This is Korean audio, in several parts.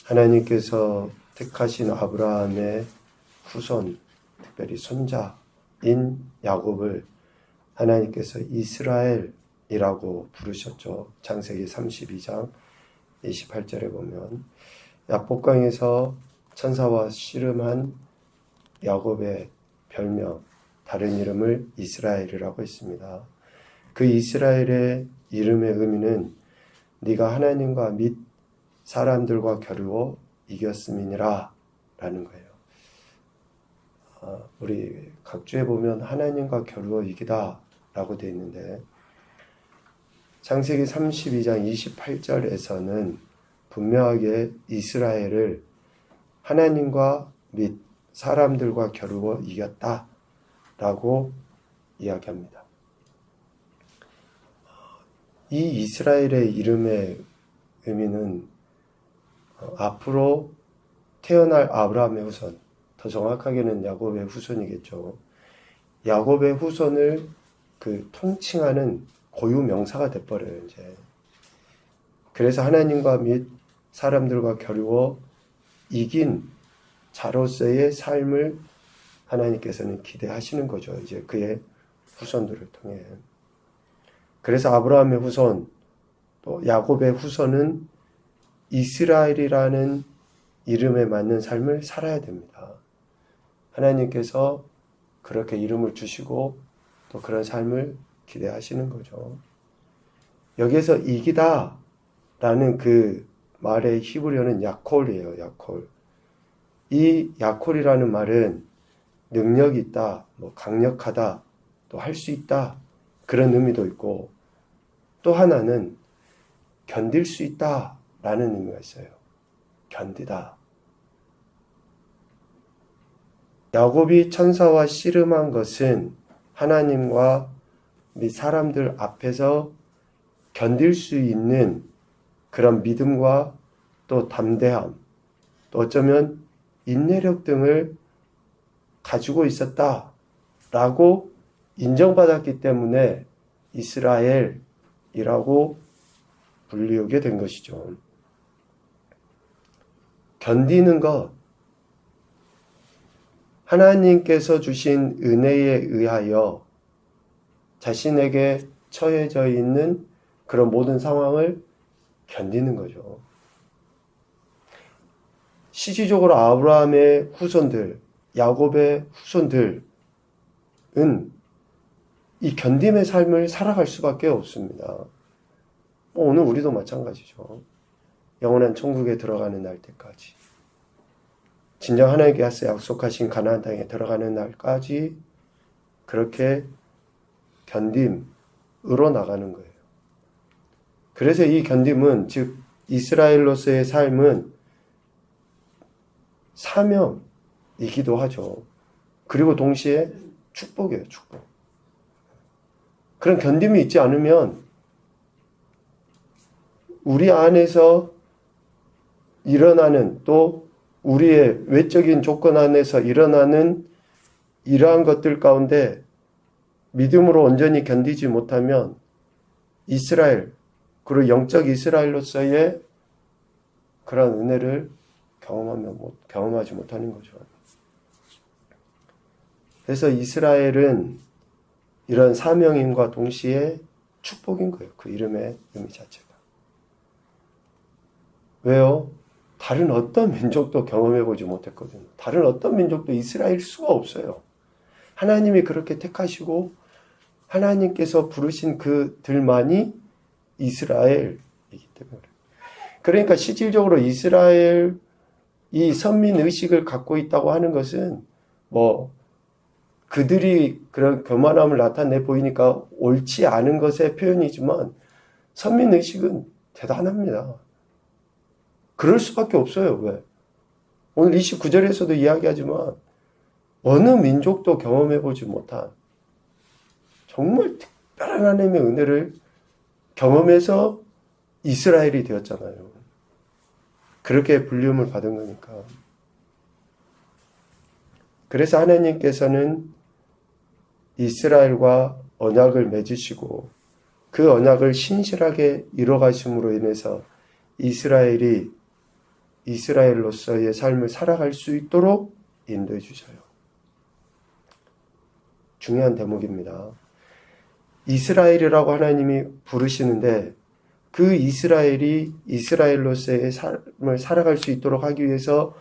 하나님께서 택하신 아브라함의 후손, 특별히 손자인 야곱을 하나님께서 이스라엘이라고 부르셨죠. 창세기 32장 28절에 보면 야복강에서 천사와 씨름한 야곱의 별명, 다른 이름을 이스라엘이라고 했습니다. 그 이스라엘의 이름의 의미는 네가 하나님과 및 사람들과 겨루어 이겼음이니라 라는 거예요. 우리 각주에 보면 하나님과 겨루어 이기다 라고 되어 있는데 창세기 32장 28절에서는 분명하게 이스라엘을 하나님과 및 사람들과 겨루어 이겼다 라고 이야기합니다. 이 이스라엘의 이름의 의미는 앞으로 태어날 아브라함의 후손, 더 정확하게는 야곱의 후손이겠죠. 야곱의 후손을 통칭하는 고유 명사가 돼버려요, 이제. 그래서 하나님과 및 사람들과 겨루어 이긴 자로서의 삶을 하나님께서는 기대하시는 거죠. 이제 그의 후손들을 통해. 그래서 아브라함의 후손, 또 야곱의 후손은 이스라엘이라는 이름에 맞는 삶을 살아야 됩니다. 하나님께서 그렇게 이름을 주시고 또 그런 삶을 기대하시는 거죠. 여기에서 이기다 라는 그 말의 히브리어는 야콜이에요. 야콜. 이 야콜이라는 말은 능력이 있다, 강력하다, 또 할 수 있다 그런 의미도 있고 또 하나는 견딜 수 있다 라는 의미가 있어요. 견디다. 야곱이 천사와 씨름한 것은 하나님과 및 사람들 앞에서 견딜 수 있는 그런 믿음과 또 담대함, 또 어쩌면 인내력 등을 가지고 있었다라고 인정받았기 때문에 이스라엘이라고 불리우게 된 것이죠. 견디는 것, 하나님께서 주신 은혜에 의하여 자신에게 처해져 있는 그런 모든 상황을 견디는 거죠. 실질적으로 아브라함의 후손들, 야곱의 후손들은 이 견딤의 삶을 살아갈 수밖에 없습니다. 오늘 우리도 마찬가지죠. 영원한 천국에 들어가는 날 때까지, 진정 하나님께서 약속하신 가나안 땅에 들어가는 날까지 그렇게 견딤으로 나가는 거예요. 그래서 이 견딤은, 즉 이스라엘로서의 삶은 사명이기도 하죠. 그리고 동시에 축복이에요. 축복. 그런 견딤이 있지 않으면 우리 안에서 일어나는, 또 우리의 외적인 조건 안에서 일어나는 이러한 것들 가운데 믿음으로 온전히 견디지 못하면 이스라엘, 그리고 영적 이스라엘로서의 그런 은혜를 경험하지 못하는 거죠. 그래서 이스라엘은 이런 사명임과 동시에 축복인 거예요. 그 이름의 의미 자체가. 왜요? 다른 어떤 민족도 경험해보지 못했거든요. 다른 어떤 민족도 이스라엘일 수가 없어요. 하나님이 그렇게 택하시고 하나님께서 부르신 그들만이 이스라엘이기 때문에. 그러니까 실질적으로 이스라엘, 이 선민의식을 갖고 있다고 하는 것은 그들이 그런 교만함을 나타내 보이니까 옳지 않은 것의 표현이지만 선민의식은 대단합니다. 그럴 수밖에 없어요. 왜? 오늘 29절에서도 이야기하지만 어느 민족도 경험해보지 못한 정말 특별한 하나님의 은혜를 경험해서 이스라엘이 되었잖아요. 그렇게 불리움을 받은 거니까. 그래서 하나님께서는 이스라엘과 언약을 맺으시고 그 언약을 신실하게 이뤄가심으로 인해서 이스라엘이 이스라엘로서의 삶을 살아갈 수 있도록 인도해 주셔요. 중요한 대목입니다. 이스라엘이라고 하나님이 부르시는데 그 이스라엘이 이스라엘로서의 삶을 살아갈 수 있도록 하기 위해서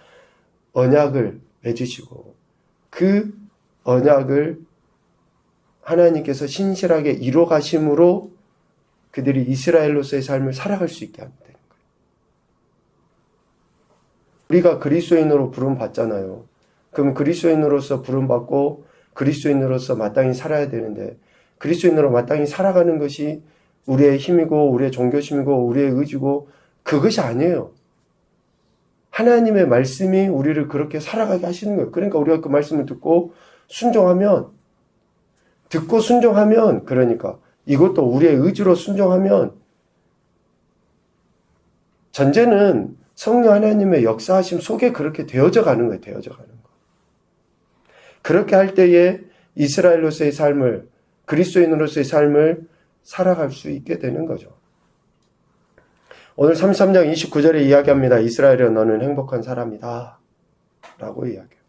언약을 맺으시고 그 언약을 하나님께서 신실하게 이뤄 가심으로 그들이 이스라엘로서의 삶을 살아갈 수 있게 합니다. 우리가 그리스도인으로 부름 받잖아요. 그럼 그리스도인으로서 부름 받고 그리스도인으로서 마땅히 살아야 되는데 그리스도인으로 마땅히 살아가는 것이 우리의 힘이고 우리의 종교심이고 우리의 의지고 그것이 아니에요. 하나님의 말씀이 우리를 그렇게 살아가게 하시는 거예요. 그러니까 우리가 그 말씀을 듣고 순종하면 그러니까 이것도 우리의 의지로 순종하면 전제는 성령 하나님의 역사하심 속에 그렇게 되어져 가는 거예요. 되어져 가는 거. 그렇게 할 때에 이스라엘로서의 삶을 그리스도인으로서의 삶을 살아갈 수 있게 되는 거죠. 오늘 33장 29절에 이야기합니다. 이스라엘아 너는 행복한 사람이다 라고 이야기해요.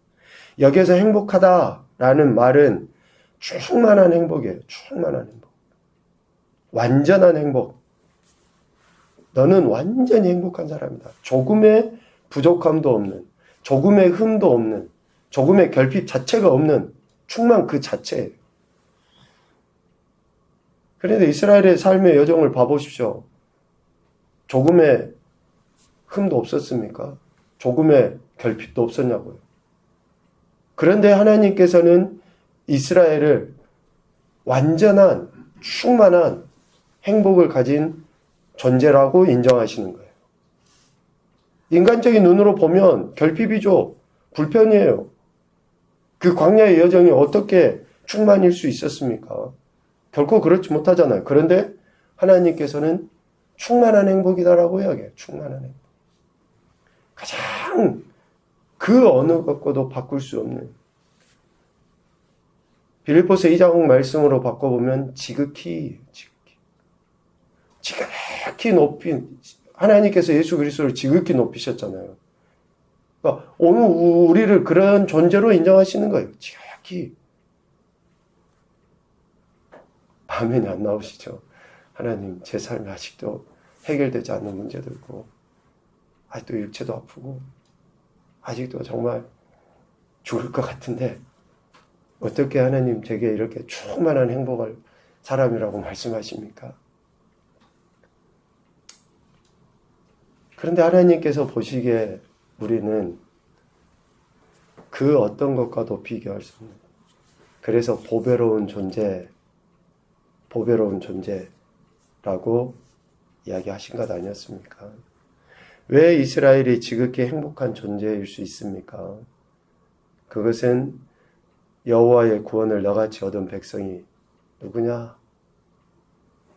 여기에서 행복하다라는 말은 충만한 행복이에요. 충만한 행복. 완전한 행복. 너는 완전히 행복한 사람이다. 조금의 부족함도 없는, 조금의 흠도 없는, 조금의 결핍 자체가 없는 충만 그 자체예요. 그런데 이스라엘의 삶의 여정을 봐보십시오. 조금의 흠도 없었습니까? 조금의 결핍도 없었냐고요. 그런데 하나님께서는 이스라엘을 완전한 충만한 행복을 가진 존재라고 인정하시는 거예요. 인간적인 눈으로 보면 결핍이죠. 불편이에요. 그 광야의 여정이 어떻게 충만일 수 있었습니까? 결코 그렇지 못하잖아요. 그런데 하나님께서는 충만한 행복이다라고 이야기해요. 충만한 행복. 가장 그 어느 것과도 바꿀 수 없는 빌립보서 2장 말씀으로 바꿔보면 지극히 높인 하나님께서 예수 그리스도를 지극히 높이셨잖아요. 그러니까 오늘 우리를 그런 존재로 인정하시는 거예요. 지극히. 아멘이 안 나오시죠? 하나님, 제 삶이 아직도 해결되지 않는 문제도 있고, 아직도 육체도 아프고, 아직도 정말 죽을 것 같은데, 어떻게 하나님 제게 이렇게 충만한 행복을 사람이라고 말씀하십니까? 그런데 하나님께서 보시기에 우리는 그 어떤 것과도 비교할 수 없는, 그래서 보배로운 존재라고 이야기하신 것 아니었습니까? 왜 이스라엘이 지극히 행복한 존재일 수 있습니까? 그것은 여호와의 구원을 너같이 얻은 백성이 누구냐?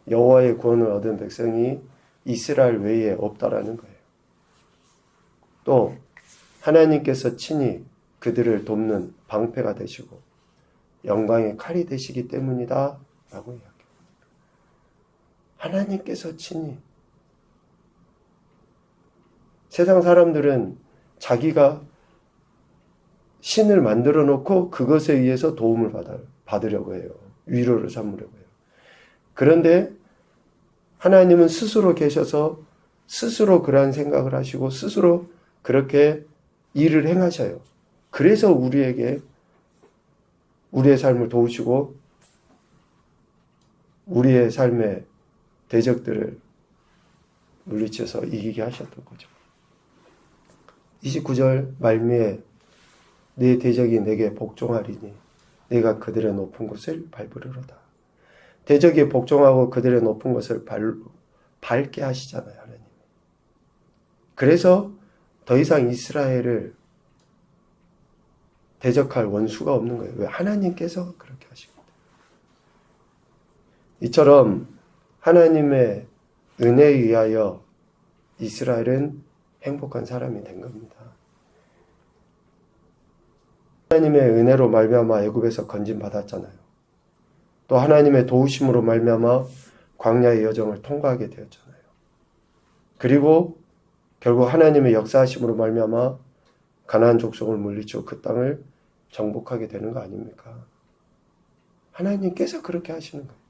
여호와의 구원을 얻은 백성이 이스라엘 외에 없다라는 거예요. 또 하나님께서 친히 그들을 돕는 방패가 되시고 영광의 칼이 되시기 때문이다 라고 이야기합니다. 하나님께서 친히. 세상 사람들은 자기가 신을 만들어 놓고 그것에 의해서 도움을 받으려고 해요. 위로를 삼으려고 해요. 그런데 하나님은 스스로 계셔서 스스로 그러한 생각을 하시고 스스로 그렇게 일을 행하셔요. 그래서 우리에게 우리의 삶을 도우시고 우리의 삶의 대적들을 물리쳐서 이기게 하셨던 거죠. 29절 말미에 네 대적이 내게 복종하리니 내가 그들의 높은 곳을 밟으리로다. 대적이 복종하고 그들의 높은 곳을 밟게 하시잖아요, 하나님. 그래서 더 이상 이스라엘을 대적할 원수가 없는 거예요. 왜? 하나님께서 그렇게 하십니다. 이처럼 하나님의 은혜에 의하여 이스라엘은 행복한 사람이 된 겁니다. 하나님의 은혜로 말미암아 애굽에서 건진 받았잖아요. 또 하나님의 도우심으로 말미암아 광야의 여정을 통과하게 되었잖아요. 그리고 결국 하나님의 역사하심으로 말미암아 가나안 족속을 물리쳐 그 땅을 정복하게 되는 거 아닙니까? 하나님께서 그렇게 하시는 거예요.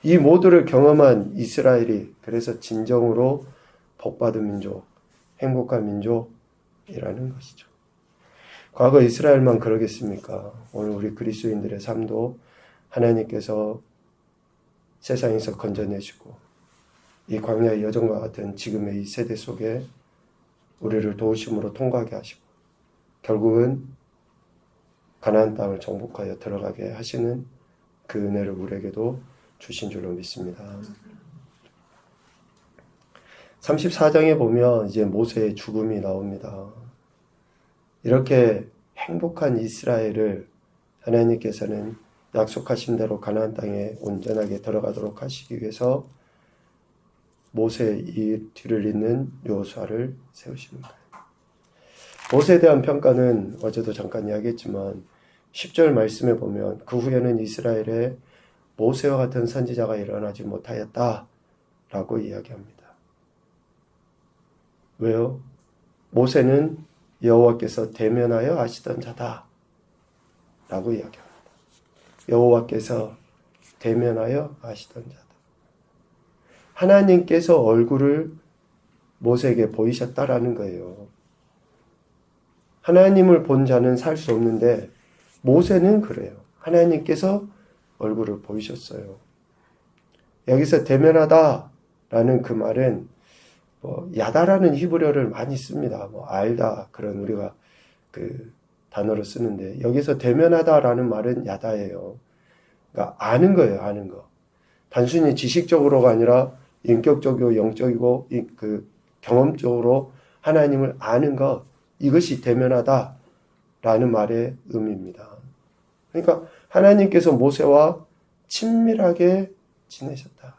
이 모두를 경험한 이스라엘이 그래서 진정으로 복받은 민족, 행복한 민족이라는 것이죠. 과거 이스라엘만 그러겠습니까? 오늘 우리 그리스도인들의 삶도 하나님께서 세상에서 건져내시고 이 광야의 여정과 같은 지금의 이 세대 속에 우리를 도우심으로 통과하게 하시고 결국은 가나안 땅을 정복하여 들어가게 하시는 그 은혜를 우리에게도 주신 줄로 믿습니다. 34장에 보면 이제 모세의 죽음이 나옵니다. 이렇게 행복한 이스라엘을 하나님께서는 약속하신 대로 가나안 땅에 온전하게 들어가도록 하시기 위해서 모세의 이 뒤를 잇는 여호수아를 세우시는 거예요. 모세에 대한 평가는 어제도 잠깐 이야기했지만 10절 말씀에 보면 그 후에는 이스라엘에 모세와 같은 선지자가 일어나지 못하였다라고 이야기합니다. 왜요? 모세는 여호와께서 대면하여 아시던 자다 라고 이야기합니다. 여호와께서 대면하여 아시던 자다. 하나님께서 얼굴을 모세에게 보이셨다라는 거예요. 하나님을 본 자는 살 수 없는데 모세는 그래요. 하나님께서 얼굴을 보이셨어요. 여기서 대면하다라는 그 말은 야다라는 히브리어를 많이 씁니다. 알다 그런 우리가 그 단어로 쓰는데 여기서 대면하다라는 말은 야다예요. 그러니까 아는 거예요. 아는 거. 단순히 지식적으로가 아니라 인격적이고 영적이고 그 경험적으로 하나님을 아는 것, 이것이 대면하다라는 말의 의미입니다. 그러니까 하나님께서 모세와 친밀하게 지내셨다.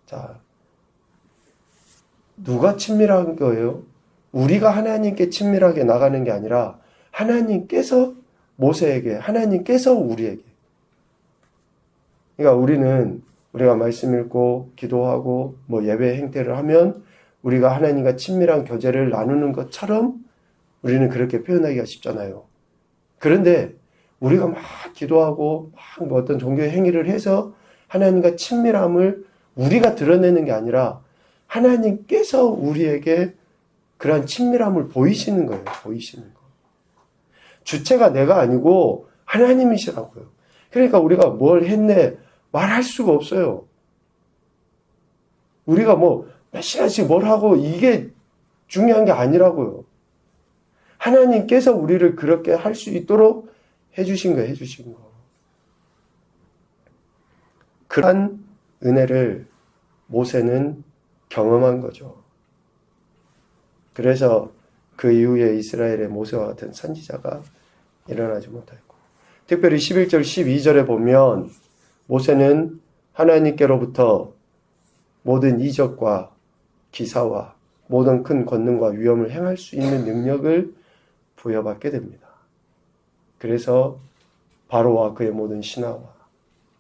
자, 누가 친밀한 거예요? 우리가 하나님께 친밀하게 나가는 게 아니라 하나님께서 모세에게, 하나님께서 우리에게. 그러니까 우리가 말씀 읽고 기도하고 예배 행태를 하면 우리가 하나님과 친밀한 교제를 나누는 것처럼 우리는 그렇게 표현하기가 쉽잖아요. 그런데 우리가 막 기도하고 막 어떤 종교의 행위를 해서 하나님과 친밀함을 우리가 드러내는 게 아니라 하나님께서 우리에게 그러한 친밀함을 보이시는 거예요. 보이시는 거. 주체가 내가 아니고 하나님이시라고요. 그러니까 우리가 뭘 했네 말할 수가 없어요. 우리가 몇 시간씩 뭘 하고 이게 중요한 게 아니라고요. 하나님께서 우리를 그렇게 할 수 있도록 해주신 거예요. 해주신 거. 그러한 은혜를 모세는 경험한 거죠. 그래서 그 이후에 이스라엘의 모세와 같은 선지자가 일어나지 못했고, 특별히 11절 12절에 보면 모세는 하나님께로부터 모든 이적과 기사와 모든 큰 권능과 위엄을 행할 수 있는 능력을 부여받게 됩니다. 그래서 바로와 그의 모든 신하와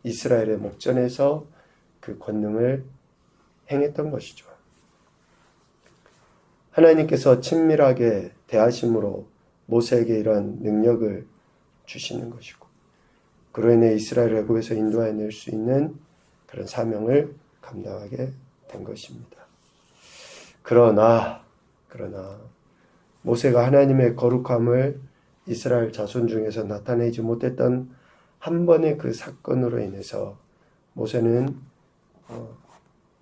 이스라엘의 목전에서 그 권능을 행했던 것이죠. 하나님께서 친밀하게 대하심으로 모세에게 이러한 능력을 주시는 것이고, 그로 인해 이스라엘을 애굽에서 인도해낼 수 있는 그런 사명을 감당하게 된 것입니다. 그러나 모세가 하나님의 거룩함을 이스라엘 자손 중에서 나타내지 못했던 한 번의 그 사건으로 인해서 모세는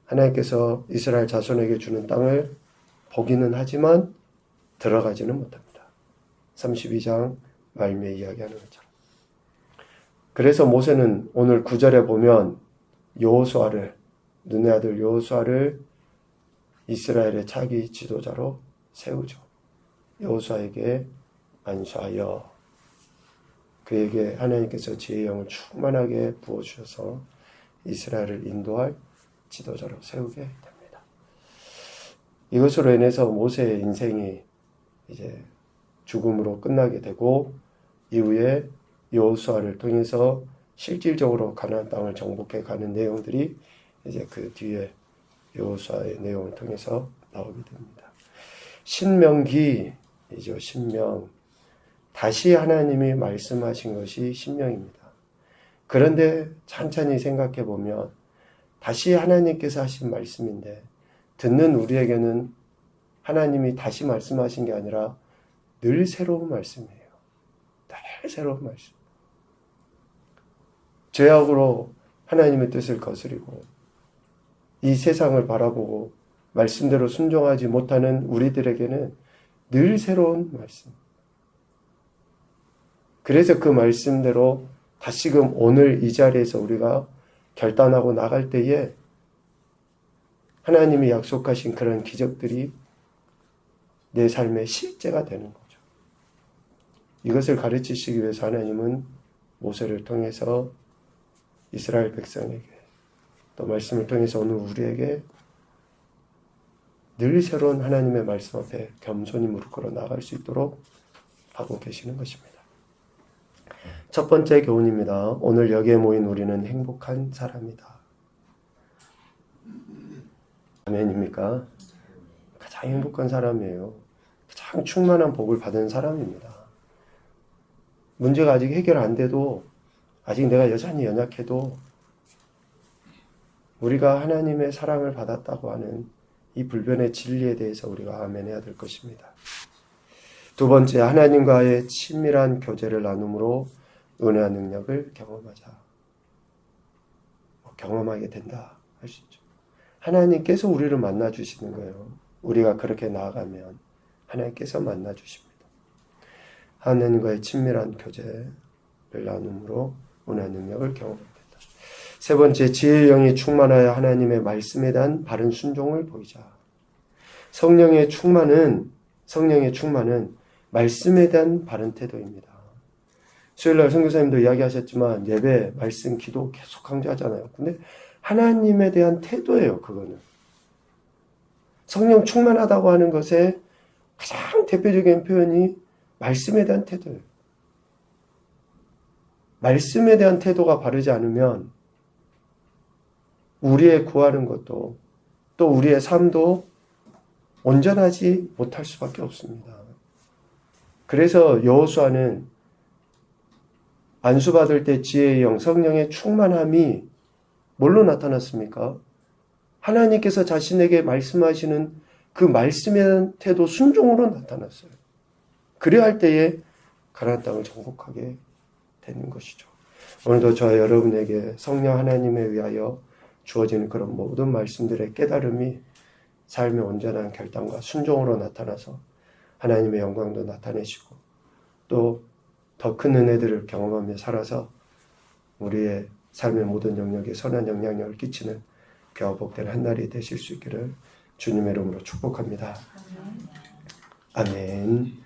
하나님께서 이스라엘 자손에게 주는 땅을 보기는 하지만 들어가지는 못합니다. 32장 말미에 이야기하는 것처럼. 그래서 모세는 오늘 9절에 보면 여호수아를, 눈의 아들 여호수아를 이스라엘의 차기 지도자로 세우죠. 여호수아에게 안수하여 그에게 하나님께서 지혜의 영을 충만하게 부어주셔서 이스라엘을 인도할 지도자로 세우게 됩니다. 이것으로 인해서 모세의 인생이 이제 죽음으로 끝나게 되고, 이후에 여호수아를 통해서 실질적으로 가나안 땅을 정복해 가는 내용들이 이제 그 뒤에 여호수아의 내용을 통해서 나오게 됩니다. 신명기이죠. 신명. 다시 하나님이 말씀하신 것이 신명입니다. 그런데 천천히 생각해 보면 다시 하나님께서 하신 말씀인데 듣는 우리에게는 하나님이 다시 말씀하신 게 아니라 늘 새로운 말씀이에요. 늘 새로운 말씀. 죄악으로 하나님의 뜻을 거스리고 이 세상을 바라보고 말씀대로 순종하지 못하는 우리들에게는 늘 새로운 말씀. 그래서 그 말씀대로 다시금 오늘 이 자리에서 우리가 결단하고 나갈 때에 하나님이 약속하신 그런 기적들이 내 삶의 실제가 되는 거죠. 이것을 가르치시기 위해서 하나님은 모세를 통해서 이스라엘 백성에게 또 말씀을 통해서 오늘 우리에게 늘 새로운 하나님의 말씀 앞에 겸손히 무릎 꿇어 나갈 수 있도록 하고 계시는 것입니다. 첫 번째 교훈입니다. 오늘 여기에 모인 우리는 행복한 사람이다. 아멘입니까? 가장 행복한 사람이에요. 가장 충만한 복을 받은 사람입니다. 문제가 아직 해결 안 돼도 아직 내가 여전히 연약해도 우리가 하나님의 사랑을 받았다고 하는 이 불변의 진리에 대해서 우리가 아멘해야 될 것입니다. 두 번째, 하나님과의 친밀한 교제를 나눔으로 은혜와 능력을 경험하게 된다 할 수 있죠. 하나님께서 우리를 만나주시는 거예요. 우리가 그렇게 나아가면 하나님께서 만나주십니다. 하나님과의 친밀한 교제를 나눔으로 은혜와 능력을 경험하게 된다. 세 번째, 지혜의 영이 충만하여 하나님의 말씀에 대한 바른 순종을 보이자. 성령의 충만은 말씀에 대한 바른 태도입니다. 수요일날 선교사님도 이야기하셨지만 예배, 말씀, 기도 계속 강조하잖아요. 근데 하나님에 대한 태도예요. 그거는. 성령 충만하다고 하는 것의 가장 대표적인 표현이 말씀에 대한 태도예요. 말씀에 대한 태도가 바르지 않으면 우리의 구하는 것도 또 우리의 삶도 온전하지 못할 수밖에 없습니다. 그래서 여호수아는 안수받을 때 지혜의 영, 성령의 충만함이 뭘로 나타났습니까? 하나님께서 자신에게 말씀하시는 그 말씀에 대한 태도, 순종으로 나타났어요. 그래야 할 때에 가나안 땅을 정복하게 되는 것이죠. 오늘도 저와 여러분에게 성령 하나님에 의하여 주어지는 그런 모든 말씀들의 깨달음이 삶의 온전한 결단과 순종으로 나타나서 하나님의 영광도 나타내시고 또 더 큰 은혜들을 경험하며 살아서 우리의 삶의 모든 영역에 선한 영향력을 끼치는 귀하고 복된 한 날이 되실 수 있기를 주님의 이름으로 축복합니다. 아멘.